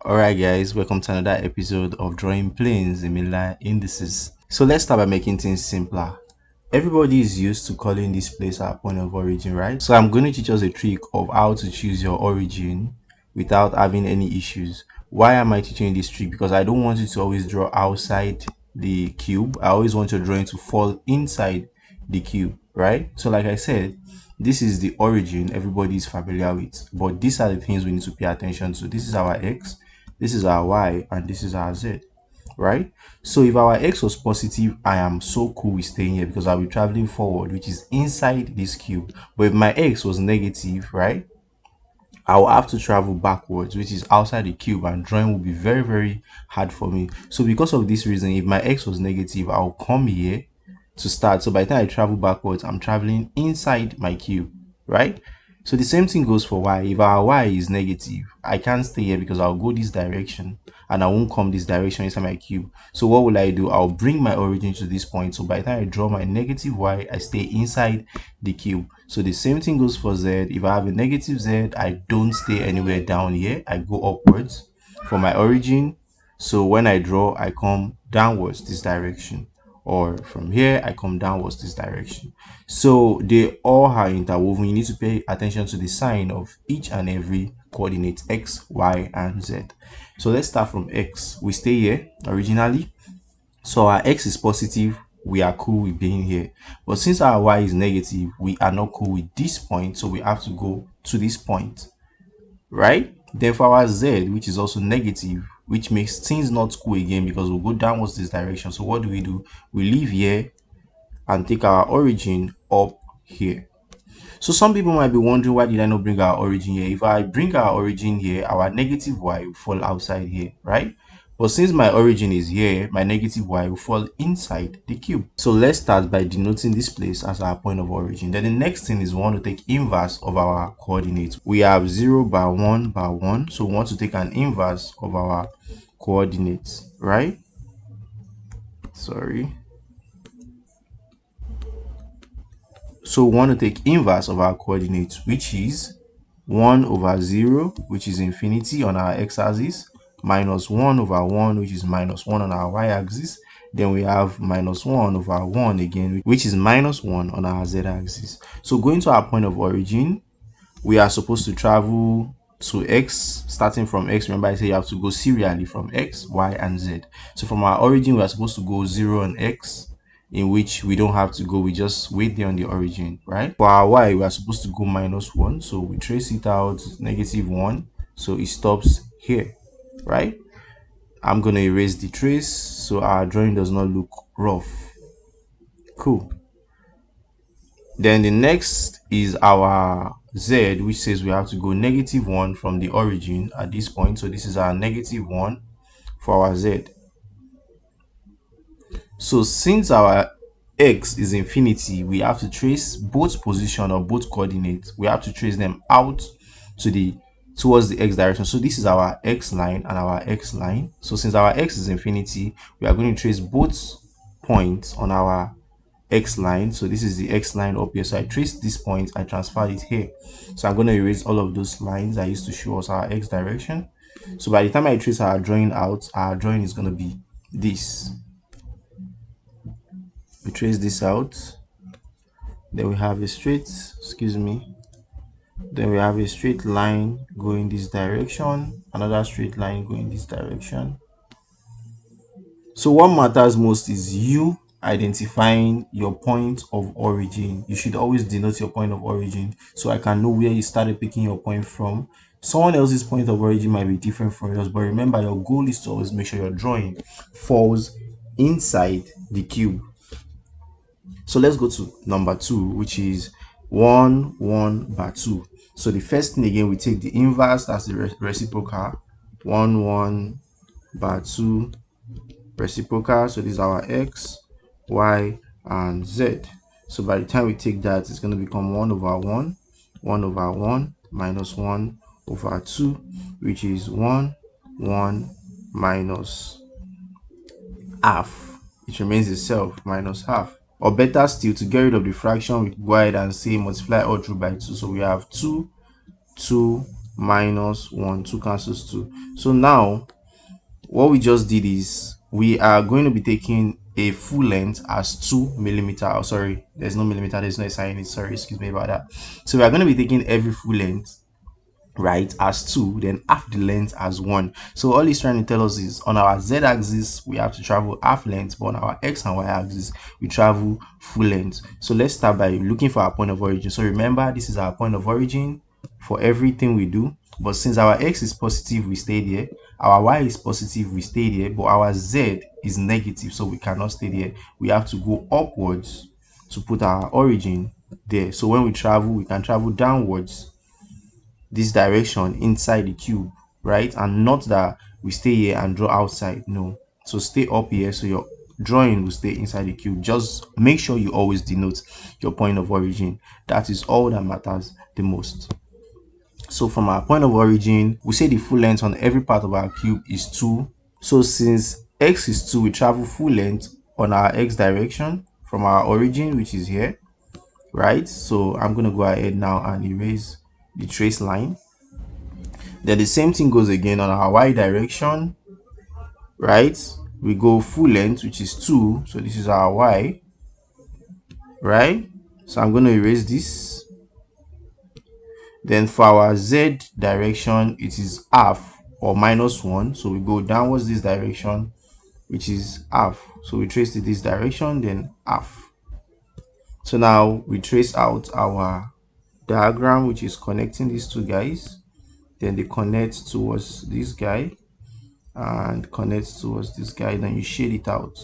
Alright guys, welcome to another episode of drawing planes in Midecali indices. So let's start by making things simpler. Everybody is used to calling this place our point of origin, right? So I'm going to teach us a trick of how to choose your origin without having any issues. Why am I teaching this trick? Because I don't want you to always draw outside the cube. I always want your drawing to fall inside the cube, right? So like I said, this is the origin everybody is familiar with, but these are the things we need to pay attention to. This is our x, this is our y, and this is our z, right? So if our x was positive, I am so cool with staying here because I'll be traveling forward, which is inside this cube. But if my x was negative, right, I'll have to travel backwards, which is outside the cube, and drawing will be very hard for me. So because of this reason, if my x was negative, I'll come here to start. So by the time I travel backwards, I'm traveling inside my cube, right? So the same thing goes for y. If our y is negative, I can't stay here because I'll go this direction and I won't come this direction inside my cube. So what will I do? I'll bring my origin to this point. So by the time I draw my negative y, I stay inside the cube. So the same thing goes for z. If I have a negative z, I don't stay anywhere down here. I go upwards for my origin. So when I draw, I come downwards this direction, or from here I come downwards this direction. So they all are interwoven. You need to pay attention to the sign of each and every coordinate x, y, and z. So let's start from x. We stay here originally, so our x is positive, we are cool with being here. But since our y is negative, we are not cool with this point, so we have to go to this point, right? Then for our z, which is also negative, which makes things not cool again because we'll go downwards this direction. So what do? We leave here and take our origin up here. So some people might be wondering, why did I not bring our origin here? If I bring our origin here, our negative y will fall outside here, right? But since my origin is here, my negative y will fall inside the cube. So let's start by denoting this place as our point of origin. Then the next thing is we want to take inverse of our coordinates. We have 0 by 1 by 1. So we want to take an inverse of our coordinates, right? Sorry. So we want to take inverse of our coordinates, which is 1 over 0, which is infinity on our x-axis, minus 1 over 1, which is minus 1 on our y-axis. Then we have minus 1 over 1 again, which is minus 1 on our z-axis. So going to our point of origin, we are supposed to travel to x. Starting from x, remember I said you have to go serially from x, y, and z. So from our origin, we are supposed to go 0 on x, in which we don't have to go, we just wait there on the origin, right? For our y, we are supposed to go minus 1, so we trace it out, negative 1, so it stops here, right? I'm gonna erase the trace so our drawing does not look rough. Cool. Then the next is our z, which says we have to go negative 1 from the origin at this point. So this is our negative 1 for our z. So since our x is infinity, we have to trace both position or both coordinates. We have to trace them out to towards the x direction. So this is our x line and our x line. So since our x is infinity, we are going to trace both points on our x line. So this is the x line up here. So I traced this point, I transferred it here. So I'm going to erase all of those lines that used to show us our x direction. So by the time I trace our drawing out, our drawing is going to be this. We trace this out, then we have a straight, then we have a straight line going this direction, another straight line going this direction. So what matters most is you identifying your point of origin. You should always denote your point of origin so I can know where you started picking your point from. Someone else's point of origin might be different from yours, but remember, your goal is to always make sure your drawing falls inside the cube. So let's go to number 2, which is 1 1 by 2. So the first thing again, we take the inverse, that's the reciprocal. 1 1 by 2 reciprocal. So this is our x, y, and z. So by the time we take that, it's going to become 1 over 1, 1 over 1 minus 1 over 2, which is 1 1 minus half. It remains itself, minus half. Or better still, to get rid of the fraction, we go ahead and say multiply all through by 2. So we have 2 2 minus 1, 2 cancels 2. So now what we just did is we are going to be taking a full length as 2 millimeter. Oh, sorry, there's no millimeter, there's no SI in it. Sorry, excuse me about that. So we are going to be taking every full length, right, as 2, then half the length as 1. So all he's trying to tell us is on our Z axis we have to travel half length, but on our X and Y axis we travel full length. So let's start by looking for our point of origin. So remember, this is our point of origin for everything we do, but since our X is positive we stayed here, our Y is positive we stayed here, but our Z is negative, so we cannot stay there. We have to go upwards to put our origin there. So when we travel, we can travel downwards this direction inside the cube, right? And not that we stay here and draw outside. No, so stay up here, so your drawing will stay inside the cube. Just make sure you always denote your point of origin. That is all that matters the most. So from our point of origin, we say the full length on every part of our cube is 2. So since X is 2, we travel full length on our X direction from our origin, which is here, right? So I'm going to go ahead now and erase the trace line. Then the same thing goes again on our Y direction, right? We go full length, which is 2. So this is our Y, right? So I'm going to erase this. Then for our Z direction, it is half or minus 1. So we go downwards this direction, which is half. So we trace to this direction, then half. So now we trace out our diagram, which is connecting these two guys. Then they connect towards this guy and connect towards this guy. Then you shade it out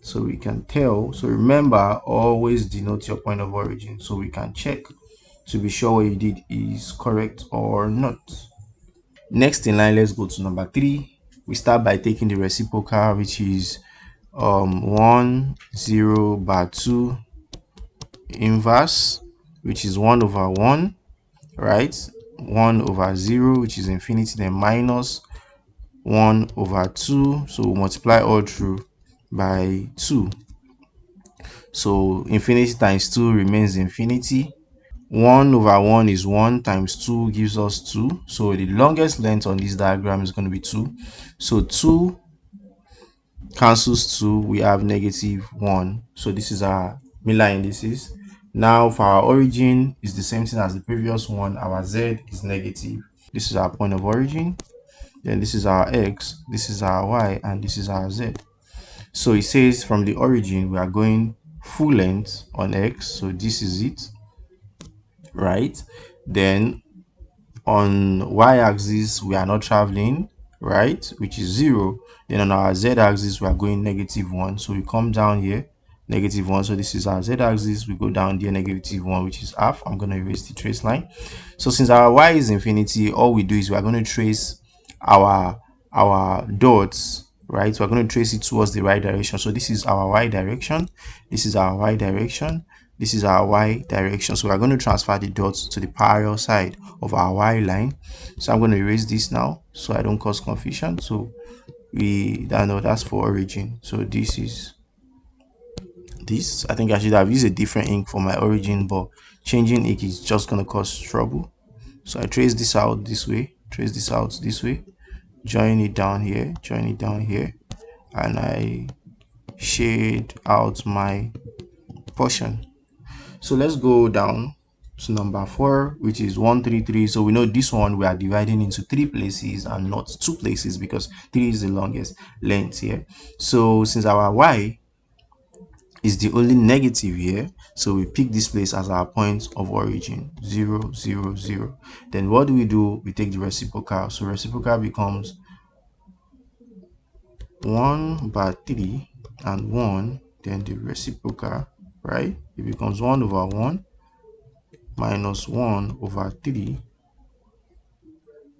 so we can tell. So remember, always denote your point of origin so we can check to be sure what you did is correct or not. Next in line, let's go to number 3. We start by taking the reciprocal, which is 1 0 bar 2 inverse, which is 1 over 1, right? 1 over 0, which is infinity, then minus 1 over 2. So we'll multiply all through by 2. So infinity times 2 remains infinity. 1 over 1 is 1 times 2 gives us 2. So the longest length on this diagram is going to be 2. So 2 cancels 2, we have negative 1. So this is our Miller indices. Now for our origin is the same thing as the previous one. Our Z is negative. This is our point of origin. Then this is our X, this is our Y, and this is our Z. So it says from the origin we are going full length on X. So this is it, right? Then on Y-axis we are not traveling, right, which is 0. Then on our Z-axis we are going negative 1. So we come down here, negative 1. So this is our Z-axis. We go down there, negative 1, which is half. I'm going to erase the trace line. So since our Y is infinity, all we do is we are going to trace our dots, right? So we're going to trace it towards the right direction. So this is our Y direction, this is our Y direction, this is our Y direction. So we're going to transfer the dots to the parallel side of our Y line. So I'm going to erase this now so I don't cause confusion. So that's for origin. So this is this. I think I should have used a different ink for my origin, but changing ink is just going to cause trouble. So I trace this out this way, trace this out this way, join it down here, join it down here, and I shade out my portion. So let's go down to number 4, which is 133. So we know this one we are dividing into 3 places and not 2 places because 3 is the longest length here. So since our Y is the only negative here, so we pick this place as our point of origin, 0 0 0. Then what do? We take the reciprocal. So reciprocal becomes 1 by 3 and 1, then the reciprocal, right, it becomes 1 over 1 minus 1 over 3,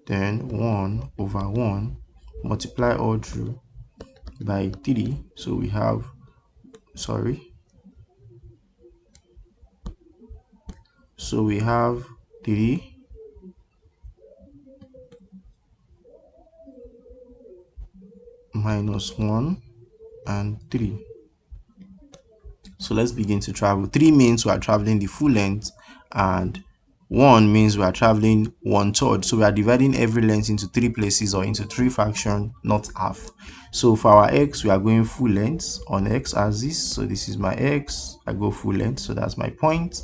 then 1 over 1, multiply all through by 3. So we have, so we have 3 minus 1 and 3. So let's begin to travel. 3 means we are traveling the full length, and 1 means we are traveling 1/3. So we are dividing every length into 3 places or into 3 fractions, not half. So for our x, we are going full length on x axis. So this is my x. I go full length. So that's my point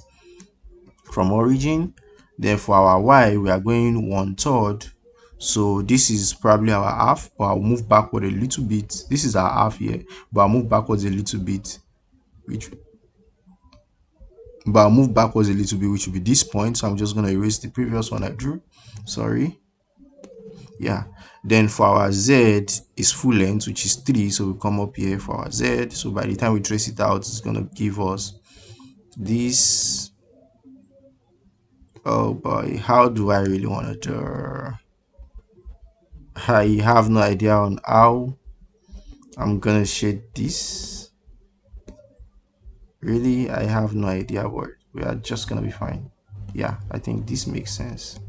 from origin. Then for our y, we are going 1/3. So this is probably our half, but I'll move backward a little bit. This is our half here, but I'll move backwards a little bit, which will be this point. So I'm just going to erase the previous one I drew. Sorry. Yeah. Then for our z is full length, which is 3. So we come up here for our z. So by the time we trace it out, it's going to give us this. Oh boy, how do I really want to draw? I have no idea on how I'm gonna shade this. Really, I have no idea, but we are just gonna be fine. Yeah, I think this makes sense.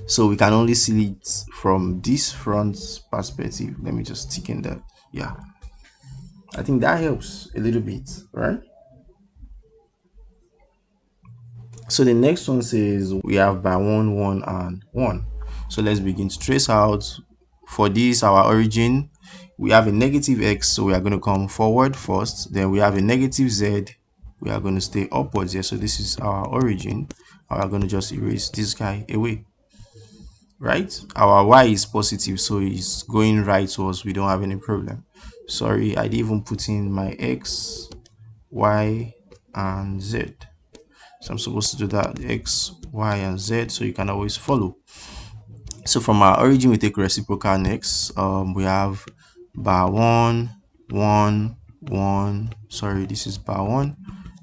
So we can only see it from this front perspective. Let me just stick in that. Yeah, I think that helps a little bit, right? So the next one says we have by 1, 1, and 1. So let's begin to trace out. For this, our origin, we have a negative x, so we are going to come forward first. Then we have a negative z, we are going to stay upwards here. So this is our origin. We are going to just erase this guy away, right? Our y is positive, so it's going right to us. We don't have any problem. Sorry, I didn't even put in my x, y, and z. So I'm supposed to do that x, y, and z, so you can always follow. So from our origin, we take reciprocal next. We have bar 1, 1, 1. Sorry, this is bar 1.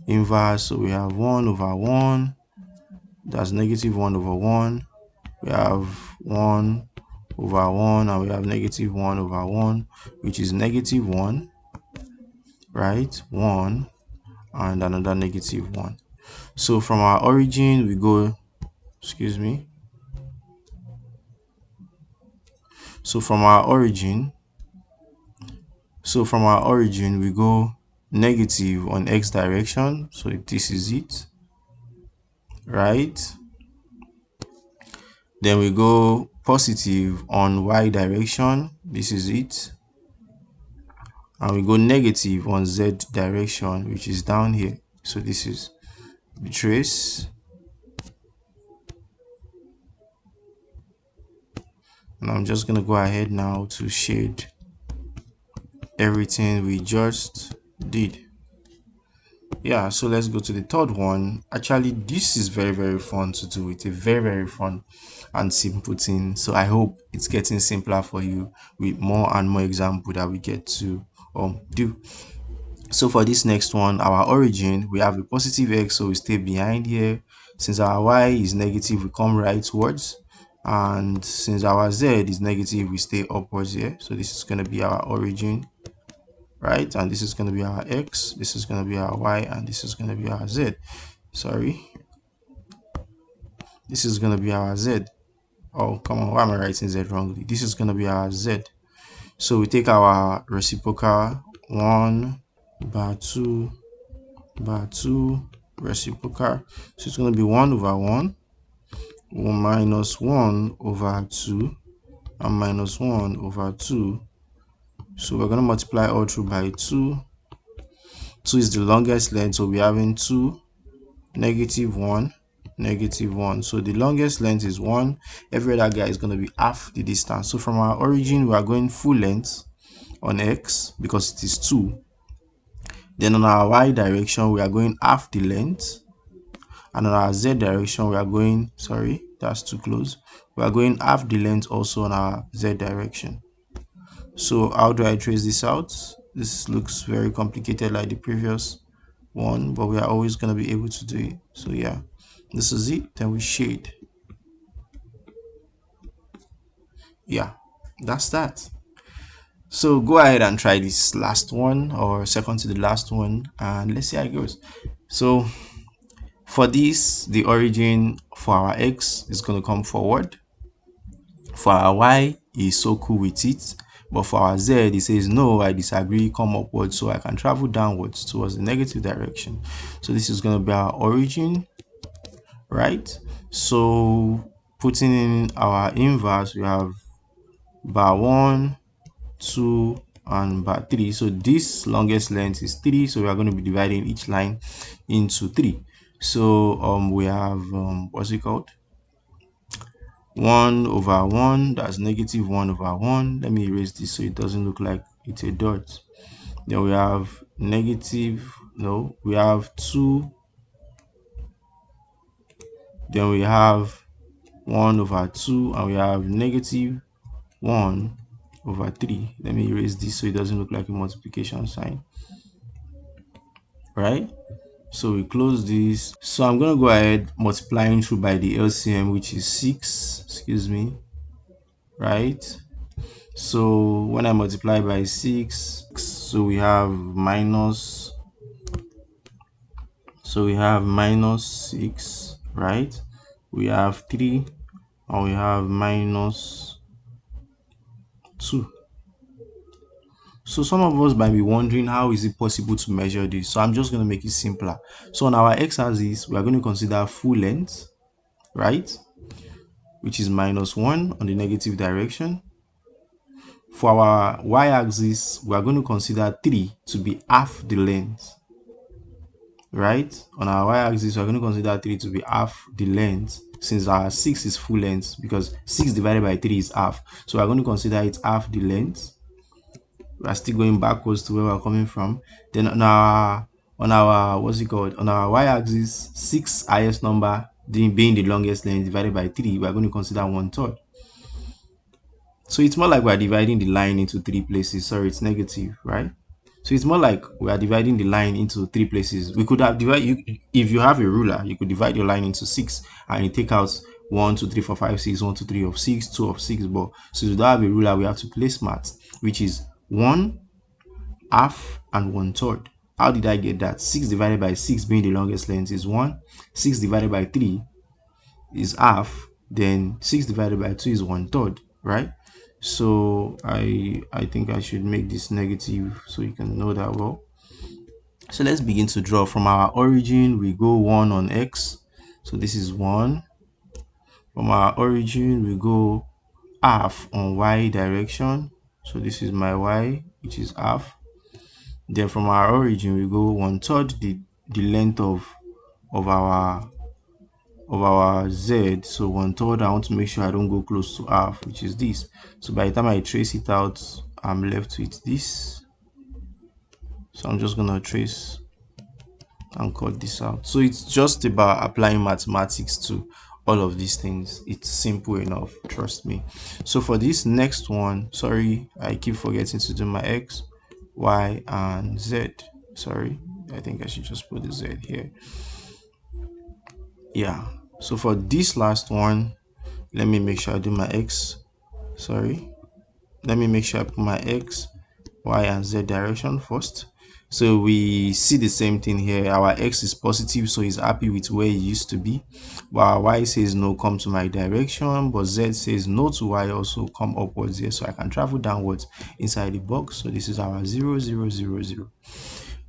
Inverse, so we have 1 over 1. That's negative 1 over 1. We have 1 over 1, and we have negative 1 over 1, which is negative 1, right? 1, and another negative 1. So from our origin, we go, excuse me. So from our origin, we go negative on x direction. So this is it, right? Then we go positive on y direction. This is it. And we go negative on z direction, which is down here. So this is the trace. And I'm just going to go ahead now to shade everything we just did. Yeah, so let's go to the third one. Actually, this is very fun to do. It's a very fun and simple thing. So I hope it's getting simpler for you with more and more example that we get to do. So for this next one, our origin, we have a positive x, so we stay behind here. Since our y is negative, we come rightwards. And since our z is negative, we stay upwards here. So this is going to be our origin, right? And this is going to be our x, this is going to be our y, and this is going to be our z. Sorry, this is going to be our z. Oh, come on, why am I writing z wrongly? This is going to be our z. So we take our reciprocal 1 bar 2 bar 2 reciprocal. So it's going to be 1 over 1 minus 1 over 2 and minus 1 over 2. So we're going to multiply all through by 2. 2 is the longest length, so we're having 2, negative 1, negative 1. So the longest length is 1. Every other guy is going to be half the distance. So from our origin, we are going full length on x because it is 2. Then on our y direction, we are going half the length. And on our z direction, we are going, sorry, that's too close. We are going half the length also on our z direction. So how do I trace this out? This looks very complicated like the previous one, but we are always going to be able to do it. So yeah, this is it. Then we shade. Yeah, that's that. So go ahead and try this last one, or second to the last one, and let's see how it goes. So for this, the origin for our x is going to come forward. For our y, is so cool with it. But for our z, it says, no, I disagree, come upwards, so I can travel downwards towards the negative direction. So this is going to be our origin. right? So putting in our inverse, we have bar 1, 2, and bar 3. So this longest length is 3, so we are going to be dividing each line into 3. So we have what's it called, 1 over 1, that's negative 1 over 1. Let me erase this so it doesn't look like it's a dot. Then we have negative, no, we have 2. Then we have 1 over 2, and we have negative 1 over 3. Let me erase this so it doesn't look like a multiplication sign, right? So we close this. So I'm going to go ahead multiplying through by the LCM, which is 6, excuse me, right? So when I multiply by 6, so we have minus, minus 6, right? We have 3, and we have minus 2. So some of us might be wondering, how is it possible to measure this? So I'm just going to make it simpler. So on our x-axis, we are going to consider full length, right, which is minus 1 on the negative direction. For our y-axis, we are going to consider 3 to be half the length, right? On our y-axis, we are going to consider 3 to be half the length, since our 6 is full length, because 6 divided by 3 is half. So we are going to consider it half the length. We are still going backwards to where we're coming from. Then on our what's it called, on our y-axis, 6 highest number being the longest length divided by 3, we are going to consider 1/3. So it's more like we are dividing the line into 3 places. Sorry, it's negative, right? So it's more like we are dividing the line into 3 places. We could have divided, if you have a ruler, you could divide your line into 6 and you take out 1, 2, 3, 4, 5, 6, 1, 2, 3 of 6, 2 of 6. But since we don't have a ruler, we have to place math, which is 1, half, and 1/3. How did I get that? 6 divided by 6 being the longest length is 1. 6 divided by 3 is half. Then 6 divided by 2 is 1/3, right? So I think I should make this negative so you can know that well. So let's begin to draw. From our origin, we go 1 on x. So this is 1. From our origin, we go half on y direction. So this is my y, which is half. Then from our origin, we go 1/3 the length of our z. So 1/3, I want to make sure I don't go close to half, which is this. So by the time I trace it out, I'm left with this. So I'm just gonna trace and cut this out. So it's just about applying mathematics to all of these things. It's simple enough, trust me. So for this next one, sorry, I keep forgetting to do my x, y, and z. Sorry, I think I should just put the z here. Yeah, so for this last one, let me make sure I do my x. Sorry, let me make sure I put my x, y, and z direction first. So we see the same thing here. Our x is positive, so he's happy with where he used to be. But our y says no, come to my direction. But z says no to y, also come upwards here, so I can travel downwards inside the box. So this is our 0, 0, 0, 0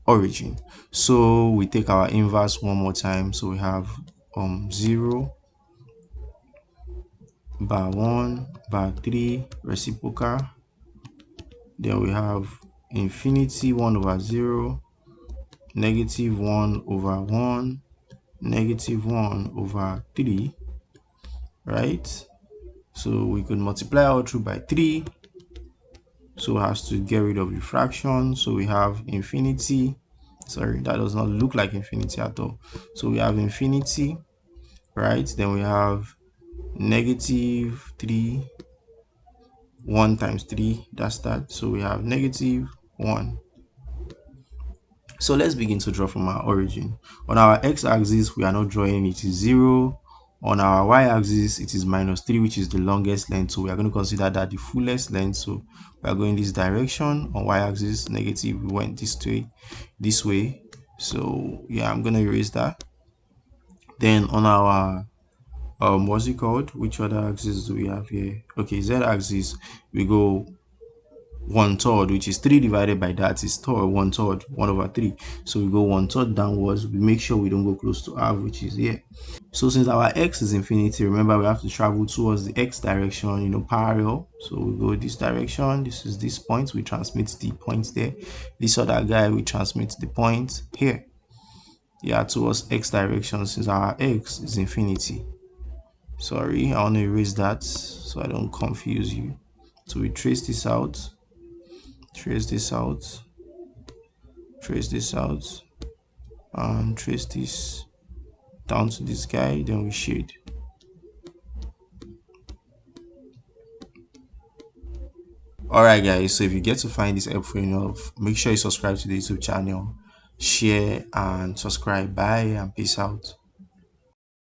origin. So we take our inverse one more time. So we have 0, bar 1, bar 3, reciprocal. Then we have infinity 1 over 0, negative 1 over 1, negative 1 over 3, right? So we could multiply all through by 3, so it has to get rid of the fraction. So we have infinity, sorry, that does not look like infinity at all. So we have infinity, right? Then we have negative 3, 1 times 3, that's that. So we have negative 1. So let's begin to draw from our origin. On our x-axis, we are not drawing, it is 0. On our y-axis, it is minus 3, which is the longest length. So we are going to consider that the fullest length. So we are going this direction. On y-axis, negative, we went this way. So yeah, I'm going to erase that. Then on our what's it called, which other axis do we have here? Okay, z-axis, we go 1/3, which is 3 divided by that is third, 1/3, 1/3. So we go 1/3 downwards. We make sure we don't go close to half, which is here. So since our x is infinity, remember we have to travel towards the x direction, parallel. So we go this direction. This is this point. We transmit the point there. This other guy, we transmit the point here. Yeah, towards x direction, since our x is infinity. Sorry, I want to erase that so I don't confuse you. So we trace this out, trace this out, trace this out, and trace this down to this guy, then we shade. Alright guys, so if you get to find this helpful enough, make sure you subscribe to the YouTube channel, share and subscribe. Bye and peace out.